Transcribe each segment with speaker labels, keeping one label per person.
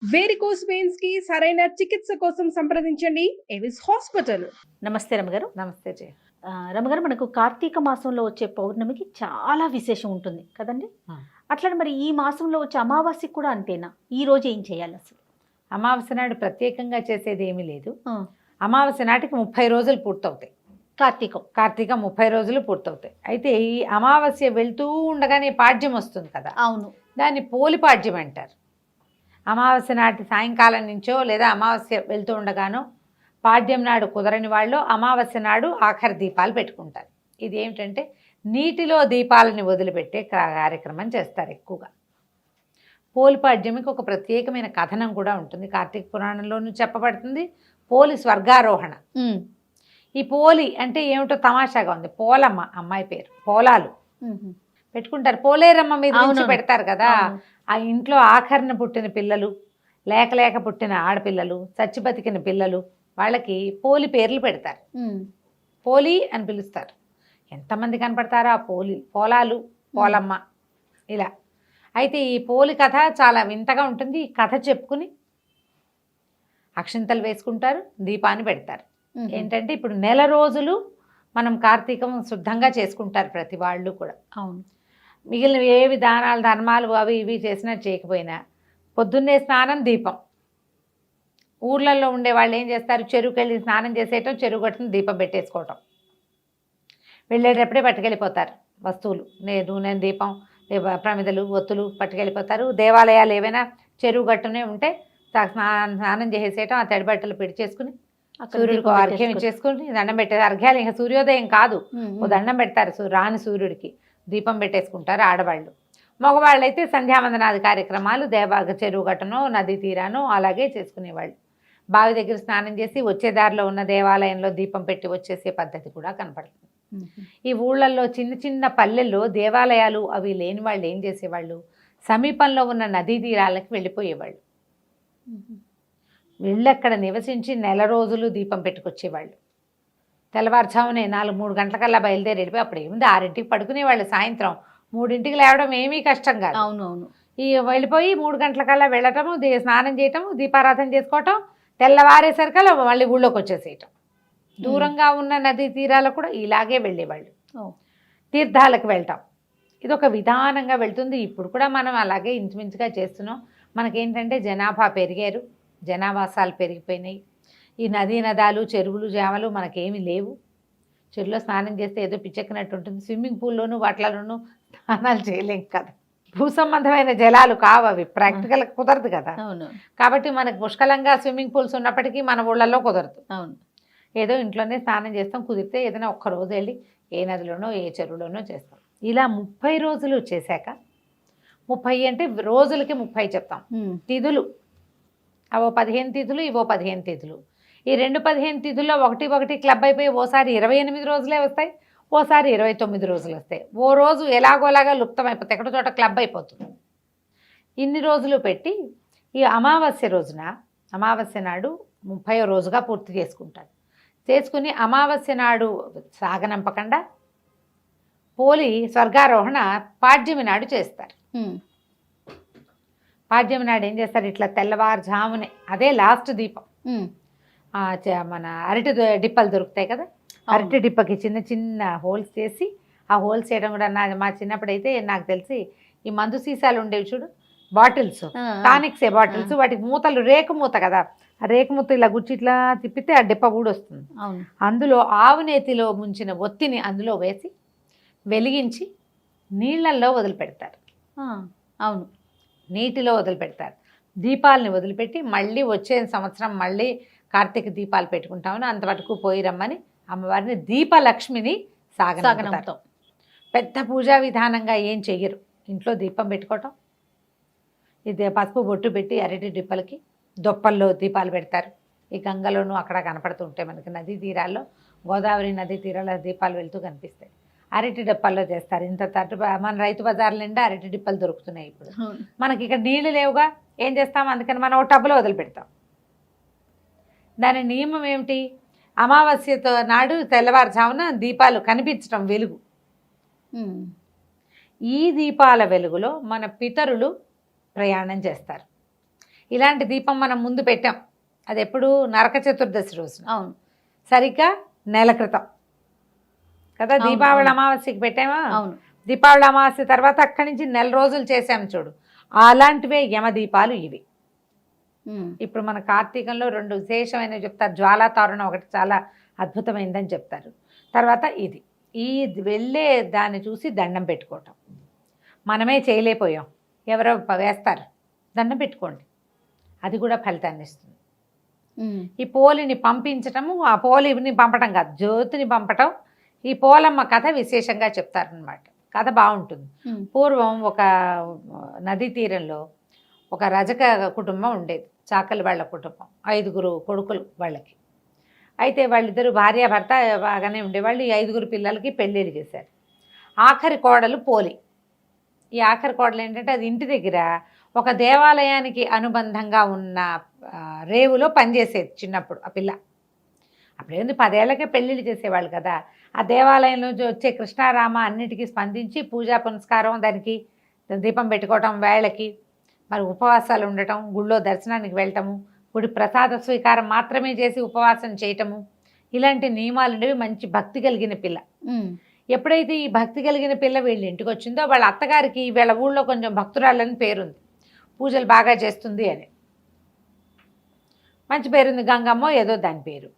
Speaker 1: Varicose veins కి సరైన చికిత్స కోసం సంప్రదించండి ఎవిస్ హాస్పిటల్.
Speaker 2: నమస్తే రమగారు.
Speaker 3: నమస్తే జయ.
Speaker 2: రమగారు, మనకు కార్తీక మాసంలో వచ్చే పౌర్ణమికి చాలా విశేషం ఉంటుంది కదండి. అట్లనే మరి ఈ మాసంలో వచ్చే అమావాస్యకి కూడా అంతేనా? ఈ రోజు ఏం చేయాలి అసలు?
Speaker 3: అమావాస్య నాడు ప్రత్యేకంగా చేసేది ఏమీ లేదు. అమావాస్య నాటికి 30 రోజులు పూర్తవుతాయి. కార్తీక 30 రోజులు పూర్తవుతాయి. అయితే ఈ అమావాస్య వెళ్తూ ఉండగానే పాడ్యం వస్తుంది కదా.
Speaker 2: అవును.
Speaker 3: దాన్ని పోలి పాడ్యం అంటారు. అమావాస్య నాటి సాయంకాలం నుంచో లేదా అమావాస్య వెళ్తూ ఉండగానో పాడ్యం నాడు కుదరని వాళ్ళు అమావాస్య నాడు ఆఖరి దీపాలు పెట్టుకుంటారు. ఇది ఏమిటంటే నీటిలో దీపాలని వదిలిపెట్టే కార్యక్రమం చేస్తారు ఎక్కువగా. పోలిపాడ్యమికి ఒక ప్రత్యేకమైన కథనం కూడా ఉంటుంది. కార్తీక పురాణంలోనూ చెప్పబడుతుంది. పోలి స్వర్గారోహణ. ఈ పోలి అంటే ఏమిటో తమాషాగా ఉంది. పోలమ్మ అమ్మాయి పేరు. పోలాలు పెట్టుకుంటారు. పోలేరమ్మ మీద నుంచి పెడతారు కదా. ఆ ఇంట్లో ఆఖరణ పుట్టిన పిల్లలు, లేక పుట్టిన ఆడపిల్లలు, చచ్చి బతికిన పిల్లలు, వాళ్ళకి పోలి పేర్లు పెడతారు. పోలి అని పిలుస్తారు. ఎంతమంది కనపడతారో ఆ పోలాలు, పోలమ్మ ఇలా. అయితే ఈ పోలి కథ చాలా వింతగా ఉంటుంది. ఈ కథ చెప్పుకుని అక్షింతలు వేసుకుంటారు, దీపాన్ని పెడతారు. ఏంటంటే ఇప్పుడు నెల రోజులు మనం కార్తీకం శుద్ధంగా చేసుకుంటారు ప్రతి వాళ్ళు కూడా.
Speaker 2: అవును.
Speaker 3: మిగిలిన ఏవి దానాలు ధర్మాలు అవి ఇవి చేసినా చేయకపోయినా పొద్దున్నే స్నానం, దీపం. ఊర్లలో ఉండే వాళ్ళు ఏం చేస్తారు, చెరువుకి వెళ్ళి స్నానం చేసేయటం, చెరువు కట్టుని దీపం పెట్టేసుకోవటం. వెళ్ళేటప్పుడే పట్టుకెళ్ళిపోతారు వస్తువులు, నూనె, దీపం, ప్రమిదలు, ఒత్తులు పట్టుకెళ్ళిపోతారు. దేవాలయాలు ఏవైనా చెరువు గట్టునే ఉంటే స్నానం చేసేయటం, ఆ తడి బట్టలు పెడిచేసుకుని సూర్యుడికి అర్ఘ్యం ఇచ్చేసుకుని దండం పెట్టేది. అర్ఘ్యాలు ఇంకా సూర్యోదయం కాదు, ఓ దండం పెడతారు రాని సూర్యుడికి, దీపం పెట్టేసుకుంటారు ఆడవాళ్ళు. మగవాళ్ళు అయితే సంధ్యావందనాది కార్యక్రమాలు చెరువు గట్టనో నదీ తీరానో అలాగే చేసుకునేవాళ్ళు. బావి దగ్గర స్నానం చేసి వచ్చే దారిలో ఉన్న దేవాలయంలో దీపం పెట్టి వచ్చేసే పద్ధతి కూడా కనపడుతుంది. ఈ ఊళ్ళల్లో చిన్న చిన్న పల్లెల్లో దేవాలయాలు అవి లేని వాళ్ళు ఏం చేసేవాళ్ళు, సమీపంలో ఉన్న నదీ తీరాలకి వెళ్ళిపోయేవాళ్ళు. వెళ్ళక్కడ నివసించి నెల రోజులు దీపం పెట్టుకొచ్చేవాళ్ళు. తెల్లవారుజామునే 4-3 గంటలకల్లా బయలుదేరి వెళ్ళిపోయి అప్పుడు ఏముంది 6ంటికి పడుకునేవాళ్ళు. సాయంత్రం 3ంటికి లేవడం ఏమీ కష్టం కాదు.
Speaker 2: అవునవును.
Speaker 3: ఈ వెళ్ళిపోయి 3 గంటలకల్లా వెళ్ళటము, స్నానం చేయటము, దీపారాధన చేసుకోవటం, తెల్లవారేసరికల్లా మళ్ళీ ఊళ్ళోకి వచ్చేసేయటం. దూరంగా ఉన్న నదీ తీరాలకు కూడా ఇలాగే వెళ్ళేవాళ్ళు. తీర్థాలకు వెళ్ళటం ఇదొక విధానంగా వెళ్తుంది. ఇప్పుడు కూడా మనం అలాగే ఇంచుమించుగా చేస్తున్నాం. మనకేంటంటే జనాభా పెరిగారు, జనావాసాలు పెరిగిపోయినాయి. ఈ నదీ నదాలు, చెరువులు, జామలు మనకేమీ లేవు. చెరువులో స్నానం చేస్తే ఏదో పిచ్చెక్కినట్టు ఉంటుంది. స్విమ్మింగ్ పూల్లోనూ వాటిలోనూ స్నానాలు చేయలేం కదా. భూ సంబంధమైన జలాలు కావు అవి, ప్రాక్టికల్ కుదరదు కదా. కాబట్టి మనకు పుష్కలంగా స్విమ్మింగ్ పూల్స్ ఉన్నప్పటికీ మన ఊళ్ళల్లో కుదరదు.
Speaker 2: అవును.
Speaker 3: ఏదో ఇంట్లోనే స్నానం చేస్తాం, కుదిరితే ఏదైనా ఒక్కరోజు వెళ్ళి ఏ నదిలోనో ఏ చెరువులోనో చేస్తాం. ఇలా 30 రోజులు చేశాక, 30 అంటే రోజులకి 30 చెప్తాం. తిథులు అవో 15 తిథులు, ఇవో 15 తిథులు. ఈ 15 తిథుల్లో ఒకటి క్లబ్ అయిపోయి ఓసారి 28 రోజులే వస్తాయి, ఓసారి 29 రోజులు వస్తాయి. ఓ రోజు ఎలాగోలాగా లుప్తం అయిపోతాయి, ఎక్కడో చోట క్లబ్ అయిపోతుంది. ఇన్ని రోజులు పెట్టి ఈ అమావాస్య నాడు 30వ రోజుగా పూర్తి చేసుకుంటారు. చేసుకుని అమావాస్య నాడు సాగనంపకుండా పోలి స్వర్గారోహణ పాడ్యమి నాడు చేస్తారు. పాడ్యమి నాడు ఏం చేస్తారు, ఇట్లా తెల్లవారుజామునే, అదే లాస్ట్ దీపం. మన అరటి డిప్పలు దొరుకుతాయి కదా, అరటి డిప్పకి చిన్న చిన్న హోల్స్ చేసి, ఆ హోల్స్ చేయడం కూడా మా చిన్నప్పుడైతే నాకు తెలిసి ఈ మందు సీసాలు ఉండేవి చూడు, బాటిల్స్, టానిక్సే బాటిల్స్, వాటికి మూతలు రేకు మూత కదా, ఆ రేకు మూత ఇలా గుచ్చి ఇట్లా తిప్పితే ఆ డిప్ప కూడా వస్తుంది. అందులో ఆవు నేతిలో ముంచిన ఒత్తిని అందులో వేసి వెలిగించి నీళ్ళల్లో వదిలిపెడతారు.
Speaker 2: అవును,
Speaker 3: నీటిలో వదిలిపెడతారు. దీపాలని వదిలిపెట్టి మళ్ళీ వచ్చే సంవత్సరం మళ్ళీ కార్తీక దీపాలు పెట్టుకుంటామని అంతవరకు పోయి రమ్మని అమ్మవారిని దీపలక్ష్మిని సాగనంపుతారు. పెద్ద పూజా విధానంగా ఏం చెయ్యరు. ఇంట్లో దీపం పెట్టుకోవటం, ఇది పసుపు బొట్టు పెట్టి అరటి డిప్పలకి దొప్పల్లో దీపాలు పెడతారు. ఈ గంగలోనూ అక్కడ కనపడుతూ ఉంటాయి మనకి నదీ తీరాల్లో, గోదావరి నదీ తీరాల దీపాలు వెళ్తూ కనిపిస్తాయి. అరటి డిప్పల్లో చేస్తారు. ఇంత తట్టు మన రైతు బజార్ల నిండా అరటి డిప్పలు దొరుకుతున్నాయి ఇప్పుడు. మనకి ఇక్కడ నీళ్లు లేవుగా, ఏం చేస్తాం, అందుకని మనం ఒక టబ్లో వదిలిపెడతాం. దాని నియమం ఏమిటి, అమావాస్యతో నాడు తెల్లవారుజామున దీపాలు కనిపించటం, వెలుగు. ఈ దీపాల వెలుగులో మన పితరులు ప్రయాణం చేస్తారు. ఇలాంటి దీపం మనం ముందు పెట్టాం. అది ఎప్పుడు నరక చతుర్దశి రోజున,
Speaker 2: అవును
Speaker 3: సరిగ్గా నెల క్రితం కదా.
Speaker 2: అవును,
Speaker 3: దీపావళి
Speaker 2: అవును.
Speaker 3: అమావాస్యకి పెట్టామా,
Speaker 2: అవును
Speaker 3: దీపావళి అమావాస్య తర్వాత అక్కడి నుంచి నెల రోజులు చేసాం చూడు, అలాంటివే యమదీపాలు ఇవి. ఇప్పుడు మన కార్తీకంలో 2 విశేషమైనవి చెప్తారు. జ్వాలా తోరణం ఒకటి చాలా అద్భుతమైందని చెప్తారు. తర్వాత ఇది వెళ్ళే దాన్ని చూసి దండం పెట్టుకోవటం. మనమే చేయలేకపోయాం, ఎవరో వేస్తారు, దండం పెట్టుకోండి, అది కూడా ఫలితాన్ని ఇస్తుంది. ఈ పోలిని పంపించటము, ఆ పోలిని పంపటం కాదు, జ్యోతిని పంపటం. ఈ పోలమ్మ కథ విశేషంగా చెప్తారనమాట. కథ బాగుంటుంది. పూర్వం ఒక నదీ తీరంలో ఒక రజక కుటుంబం ఉండేది, చాకలి వాళ్ళ కుటుంబం, 5 కొడుకులు వాళ్ళకి. అయితే వాళ్ళిద్దరు భార్యాభర్త బాగానే ఉండేవాళ్ళు. ఈ 5 పిల్లలకి పెళ్ళిళ్ళు చేశారు. ఆఖరి కోడలు పోలి. ఈ ఆఖరి కోడలు ఏంటంటే, అది ఇంటి దగ్గర ఒక దేవాలయానికి అనుబంధంగా ఉన్న రేవులో పనిచేసేది చిన్నప్పుడు ఆ పిల్ల. అప్పుడేంది 10 ఏళ్ళకే పెళ్ళిళ్ళు చేసేవాళ్ళు కదా. ఆ దేవాలయంలో వచ్చే కృష్ణారామ అన్నిటికీ స్పందించి పూజా పునస్కారం, దానికి దీపం పెట్టుకోవటం, వేళకి మరి ఉపవాసాలు ఉండటం, గుళ్ళో దర్శనానికి వెళ్ళటము, గుడి ప్రసాద స్వీకారం మాత్రమే చేసి ఉపవాసం చేయటము, ఇలాంటి నియమాలు ఉండేవి. మంచి భక్తి కలిగిన పిల్ల. ఎప్పుడైతే ఈ భక్తి కలిగిన పిల్ల వీళ్ళ ఇంటికి వచ్చిందో, వాళ్ళ అత్తగారికి వీళ్ళ ఊళ్ళో కొంచెం భక్తురాలని పేరుంది, పూజలు బాగా చేస్తుంది అని మంచి పేరుంది, గంగమ్మో ఏదో దాని పేరు.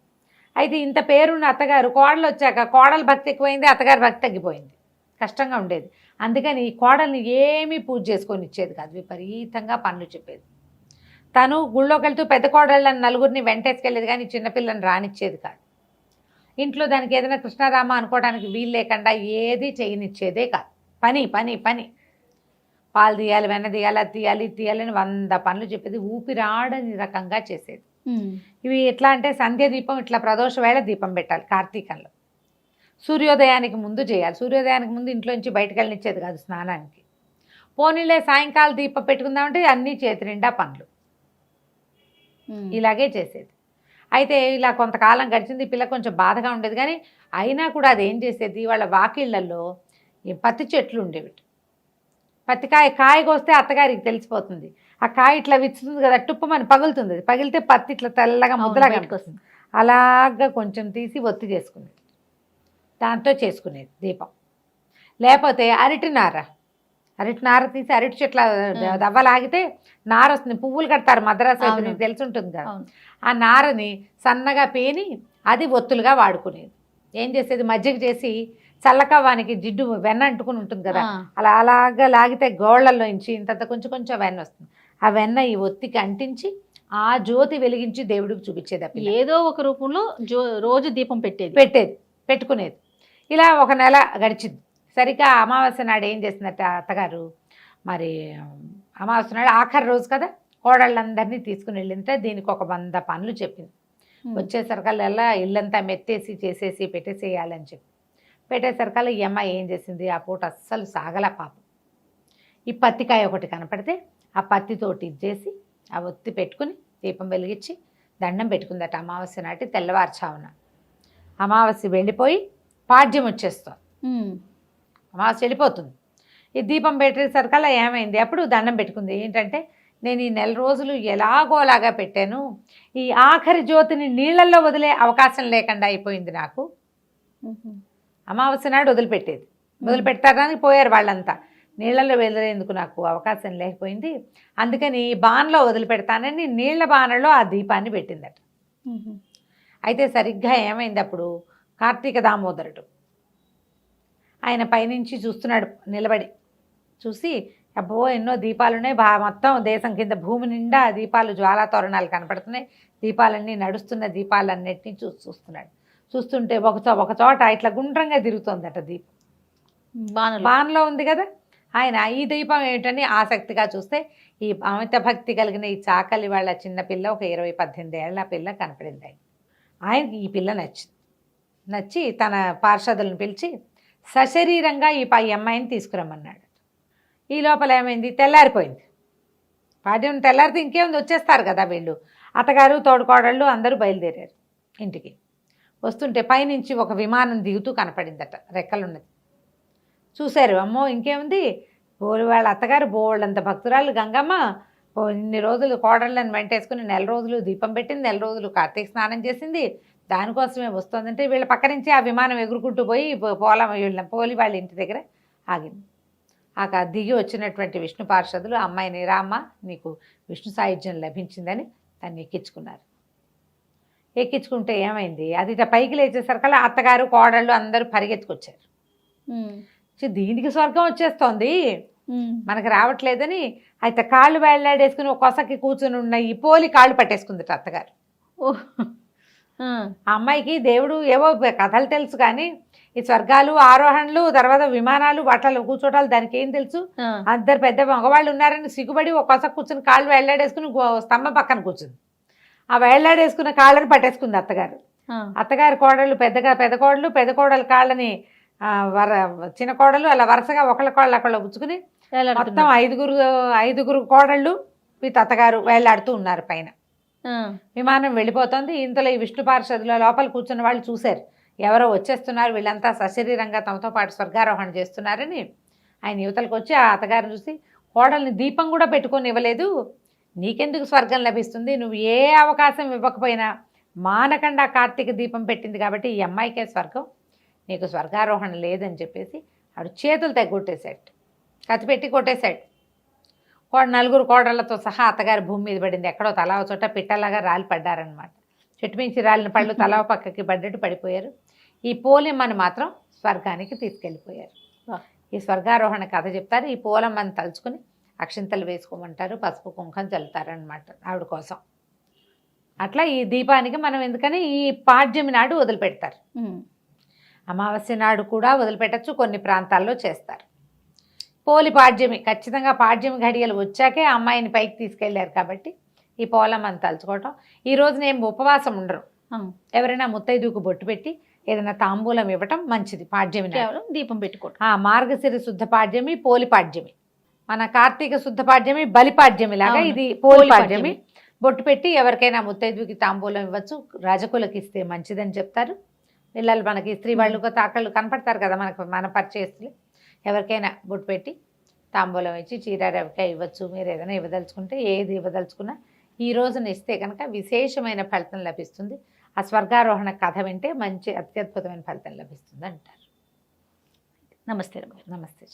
Speaker 3: అయితే ఇంత పేరున్న అత్తగారు కోడలు వచ్చాక కోడలు భక్తి ఎక్కువైంది, అత్తగారి భక్తి తగ్గిపోయింది, కష్టంగా ఉండేది. అందుకని ఈ కోడల్ని ఏమీ పూజ చేసుకొని ఇచ్చేది కాదు, విపరీతంగా పనులు చెప్పేది. తను గుళ్ళోకి వెళ్తూ పెద్ద కోడళ్ళని 4 వెంటేసుకెళ్ళేది, కానీ చిన్నపిల్లని రానిచ్చేది కాదు. ఇంట్లో దానికి ఏదైనా కృష్ణారామ అనుకోవడానికి వీలు లేకుండా ఏది చేయనిచ్చేదే కాదు. పని పని పని, పాలు తీయాలి, వెన్న తీయాలి, అది తీయాలి, ఇది తీయాలని 100 పనులు చెప్పేది. ఊపిరాడని రకంగా చేసేది. ఇవి ఎట్లా అంటే, సంధ్య దీపం ఇట్లా ప్రదోష వేళ దీపం పెట్టాలి కార్తీకంలో, సూర్యోదయానికి ముందు చేయాలి. సూర్యోదయానికి ముందు ఇంట్లోంచి బయటకు వెళ్ళనిచ్చేది కాదు స్నానానికి. పోనీలే సాయంకాలం దీపం పెట్టుకుందామంటే అన్నీ చేతి నిండా పనులు, ఇలాగే చేసేది. అయితే ఇలా కొంతకాలం గడిచింది. పిల్ల కొంచెం బాధగా ఉండేది, కానీ అయినా కూడా అది ఏం చేసేది, వాళ్ళ వాకిళ్లలో ఈ పత్తి చెట్లు ఉండేవి. పత్తికాయ కోస్తే అత్తగారికి తెలిసిపోతుంది. ఆ కాయ ఇట్లా విచ్చుతుంది కదా, టుప్పమని పగులుతుంది. అది పగిలితే పత్తి ఇట్లా తెల్లగా ముద్దలాగా వస్తుంది. అలాగా కొంచెం తీసి ఒత్తి చేసుకునేది, దాంతో చేసుకునేది దీపం. లేకపోతే అరటి నార తీసి అరటి చెట్ల దవ్వలాగితే నార వస్తుంది. పువ్వులు కడతారు మద్రాసు అయితే, నీకు తెలిసి ఉంటుంది కదా. ఆ నారని సన్నగా పేని అది ఒత్తులుగా వాడుకునేది. ఏం చేసేది, మజ్జిగ చేసి చల్లకవ్వానికి జిడ్డు వెన్న అంటుకుని ఉంటుంది కదా, అలాగా లాగితే గోళ్లలో నుంచి ఇంతంత కొంచెం కొంచెం వెన్న వస్తుంది. ఆ వెన్న ఈ ఒత్తికి అంటించి ఆ జ్యోతి వెలిగించి దేవుడికి చూపించేది.
Speaker 2: ఏదో ఒక రూపంలో రోజు దీపం
Speaker 3: పెట్టుకునేది. ఇలా 1 నెల గడిచింది. సరిగ్గా అమావాస్య నాడు ఏం చేసిందట అత్తగారు, మరి అమావాస్య నాడు ఆఖరి రోజు కదా, కోడళ్ళందరినీ తీసుకుని వెళ్ళింటే దీనికి ఒక 100 పనులు చెప్పింది. వచ్చేసరికల్లా ఇల్లంతా మెత్తేసి చేసేసి పెట్టేసేయాలని చెప్పి పెట్టేసరికల్లా ఈ అమ్మాయి ఏం చేసింది, ఆ పూట అస్సలు సాగల పాపం. ఈ పత్తికాయ ఒకటి కనపడితే ఆ పత్తితోటి ఇచ్చేసి ఆ ఒత్తి పెట్టుకుని దీపం వెలిగించి దండం పెట్టుకుందట. అమావాస్య నాటి తెల్లవారుచావున. అమావాస్య వెళ్ళిపోయి పాడ్యం వచ్చేస్తాం, అమావాస్య వెళ్ళిపోతుంది. ఈ దీపం పెట్టేసరికల్లా ఏమైంది, అప్పుడు దండం పెట్టుకుంది. ఏంటంటే, నేను ఈ 4 రోజులు ఎలాగోలాగా పెట్టాను, ఈ ఆఖరి జ్యోతిని నీళ్ళల్లో వదిలే అవకాశం లేకుండా అయిపోయింది నాకు. అమావాస్య నాడు వదిలిపెడతారని పోయారు వాళ్ళంతా. నీళ్ళల్లో వదిలేందుకు నాకు అవకాశం లేకపోయింది, అందుకని బాణలో వదిలిపెడతానని నీళ్ల బాణలో ఆ దీపాన్ని పెట్టిందట. అయితే సరిగ్గా ఏమైంది, అప్పుడు కార్తీక దామోదరుడు ఆయన పైనుంచి చూస్తున్నాడు నిలబడి. చూసి అబ్బో ఎన్నో దీపాలున్నాయి, మొత్తం దేశం కింద భూమి నిండా దీపాలు, జ్వాలా తోరణాలు కనపడుతున్నాయి, దీపాలన్నీ నడుస్తున్న దీపాలన్నిటినీ చూస్తున్నాడు. చూస్తుంటే ఒక చోట ఇట్లా గుండ్రంగా తిరుగుతోందట దీపం, బాణలో ఉంది కదా. ఆయన ఈ దీపం ఏమిటని ఆసక్తిగా చూస్తే, ఈ అమిత భక్తి కలిగిన ఈ చాకలి వాళ్ళ చిన్నపిల్ల, ఒక 20-18 ఏళ్ల పిల్ల కనపడింది. ఆయనకి ఈ పిల్ల నచ్చి తన పార్షదులను పిలిచి సశరీరంగా ఈ అమ్మాయిని తీసుకురమ్మన్నాడు. ఈ లోపల ఏమైంది, తెల్లారిపోయింది. పాడ్యం తెల్లారితే ఇంకేముంది, వచ్చేస్తారు కదా వీళ్ళు. అత్తగారు తోడుకోడళ్ళు అందరూ బయలుదేరారు ఇంటికి. వస్తుంటే పైనుంచి ఒక విమానం దిగుతూ కనపడిందట, రెక్కలున్నది. చూశారు, అమ్మో ఇంకేముంది, వాళ్ళ అత్తగారు బోళ్ళంత భక్తురాలు గంగమ్మ ఇన్ని రోజులు కోడళ్ళని వెంటేసుకుని నెల రోజులు దీపం పెట్టింది, నెల రోజులు కార్తీక స్నానం చేసింది, దానికోసమే వస్తుందంటే వీళ్ళ పక్క నుంచి ఆ విమానం ఎగురుకుంటూ పోయి పోలి వాళ్ళ ఇంటి దగ్గర ఆగింది. దిగి వచ్చినటువంటి విష్ణు పార్షదులు అమ్మాయిని రామ్మ నీకు విష్ణు సాయుధ్యం లభించిందని దాన్ని ఎక్కించుకున్నారు. ఎక్కించుకుంటే ఏమైంది, అది ఇట్లా పైకి లేచేసరికల్లా అత్తగారు కోడళ్ళు అందరూ పరిగెత్తుకొచ్చారు. దీనికి స్వర్గం వచ్చేస్తోంది మనకు రావట్లేదని అయితే కాళ్ళు వేళ్లాడేసుకుని ఒక కొసకి కూర్చుని ఉన్న ఈ పోలి కాళ్ళు పట్టేసుకుంది అత్తగారు. ఆ అమ్మాయికి దేవుడు ఏవో కథలు తెలుసు కానీ ఈ స్వర్గాలు ఆరోహణలు తర్వాత విమానాలు వాటిలో కూర్చోటాలు దానికి ఏం తెలుసు. అందరు పెద్ద మగవాళ్ళు ఉన్నారని సిగ్గుపడి ఒక కొస కూర్చుని కాళ్ళు వేళ్లాడేసుకుని స్తంభం పక్కన కూర్చుంది. ఆ వేళ్లాడేసుకున్న కాళ్ళని పట్టేసుకుంది అత్తగారు. అత్తగారి కోడళ్ళు పెద్ద కోడలు కాళ్ళని చిన్న కోడలు అలా వరుసగా ఒకళ్ళ కోళ్ళు అక్కడ పుచ్చుకుని మొత్తం ఐదుగురు కోడళ్ళు వీటి అత్తగారు వేళ్లాడుతూ ఉన్నారు పైన. విమానం వెళ్ళిపోతుంది. ఇంతలో ఈ విష్ణు పార్షదుల లోపల కూర్చున్న వాళ్ళు చూశారు, ఎవరో వచ్చేస్తున్నారు, వీళ్ళంతా సశరీరంగా తమతో పాటు స్వర్గారోహణ చేస్తున్నారని. ఆయన యువతలకు వచ్చి ఆ అత్తగారిని చూసి, కోడల్ని దీపం కూడా పెట్టుకొని ఇవ్వలేదు, నీకెందుకు స్వర్గం లభిస్తుంది, నువ్వు ఏ అవకాశం ఇవ్వకపోయినా మానకుండా కార్తీక దీపం పెట్టింది కాబట్టి ఈ అమ్మాయికే స్వర్గం, నీకు స్వర్గారోహణ లేదని చెప్పేసి ఆడు చేతులు తెగొట్టేశాడు, కత్తి పెట్టి కొట్టేశాడు. నలుగురు కోడళ్లతో సహా అత్తగారి భూమి మీద పడింది. ఎక్కడో తలా చోట పిట్టలాగా రాలి పడ్డారనమాట. చెట్టు మించి రాలిన పళ్ళు తలా పక్కకి పడ్డట్టు పడిపోయారు. ఈ పోలమ్మని మాత్రం స్వర్గానికి తీసుకెళ్ళిపోయారు. ఈ స్వర్గారోహణ కథ చెప్తారు. ఈ పోలమ్మని తలుచుకుని అక్షింతలు వేసుకోమంటారు, పసుపు కుంకం చల్లుతారనమాట ఆవిడ కోసం. అట్లా ఈ దీపానికి మనం ఎందుకని ఈ పాడ్యమి నాడు వదిలిపెడతారు. అమావాస్య నాడు కూడా వదిలిపెట్టచ్చు, కొన్ని ప్రాంతాల్లో చేస్తారు. పోలి పాడ్యమి ఖచ్చితంగా పాడ్యమి ఘడియలు వచ్చాకే అమ్మాయిని పైకి తీసుకెళ్లారు కాబట్టి ఈ పోలమ్మని తలుచుకోవటం. ఈ రోజున ఏం ఉపవాసం ఉండరు. ఎవరైనా ముత్తైదుకు బొట్టు పెట్టి ఏదైనా తాంబూలం ఇవ్వటం మంచిది. పాడ్యమి
Speaker 2: దీపం పెట్టుకోవటం.
Speaker 3: మార్గశిర శుద్ధ పాడ్యమి, పోలి పాడ్యమి. మన కార్తీక శుద్ధ పాడ్యమి బలిపాడ్యమి లాగా ఇది పోలి పాడ్యమి. బొట్టు పెట్టి ఎవరికైనా ముత్తైదుకి తాంబూలం ఇవ్వచ్చు, రాజకులకు ఇస్తే మంచిదని చెప్తారు. పిల్లలు మనకి స్త్రీ వాళ్ళు తాకళ్ళు కనపడతారు కదా మనకు, మన పరిచయస్తులు, ఎవరికైనా బొట్టు పెట్టి తాంబూలం ఇచ్చి చీర రవికాయ ఇవ్వచ్చు. మీరు ఏదైనా ఇవ్వదలుచుకుంటే ఏది ఇవ్వదలుచుకున్నా ఈ రోజున ఇస్తే కనుక విశేషమైన ఫలితం లభిస్తుంది. ఆ స్వర్గారోహణ కథ వింటే మంచి అత్యద్భుతమైన ఫలితం లభిస్తుంది అంటారు.
Speaker 2: నమస్తే.
Speaker 3: నమస్తే.